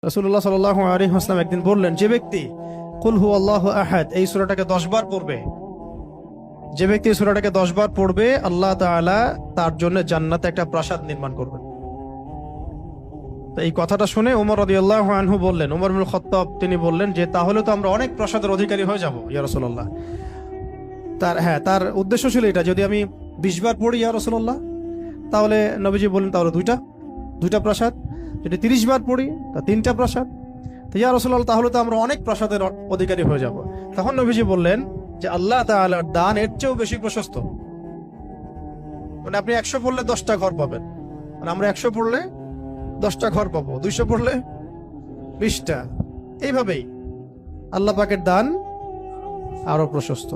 রাসূলুল্লাহ সাল্লাল্লাহু আলাইহি ওয়াসাল্লাম একদিন বললেন, যে ব্যক্তি কুল হুয়াল্লাহু আহাদ এই সূরাটাকে 10 বার পড়বে, যে ব্যক্তি এই সূরাটাকে 10 বার পড়বে, আল্লাহ তাআলা তার জন্য জান্নাতে একটা প্রাসাদ নির্মাণ করবেন। তো এই কথাটা শুনে ওমর রাদিয়াল্লাহু আনহু বললেন, ওমর ইবনুল খাত্তাব তিনি বললেন যে তাহলে তো আমরা অনেক প্রাসাদের অধিকারী হয়ে যাব ইয়া রাসূলুল্লাহ। তার উদ্দেশ্য ছিল এটা, যদি আমি 20 বার পড়ি ইয়া রাসূলুল্লাহ, তাহলে নবীজি বললেন তাহলে দুইটা প্রাসাদ, যদি 30 বার পড়ি তা 3টা প্রাসাদ। তো ইয়া রাসূলুল্লাহ তাহলে তো আমরা অনেক প্রাসাদের অধিকারী হয়ে যাব। তখন নবীজি বললেন যে আল্লাহ তাআলার দান এর চেয়েও বেশি প্রশস্ত। মানে আপনি 100 পড়লে 10টা ঘর পাবেন, মানে আমরা 100 পড়লে 10টা ঘর পাবো, 200 পড়লে 20টা। এইভাবেই আল্লাহ পাকের দান আরো প্রশস্ত।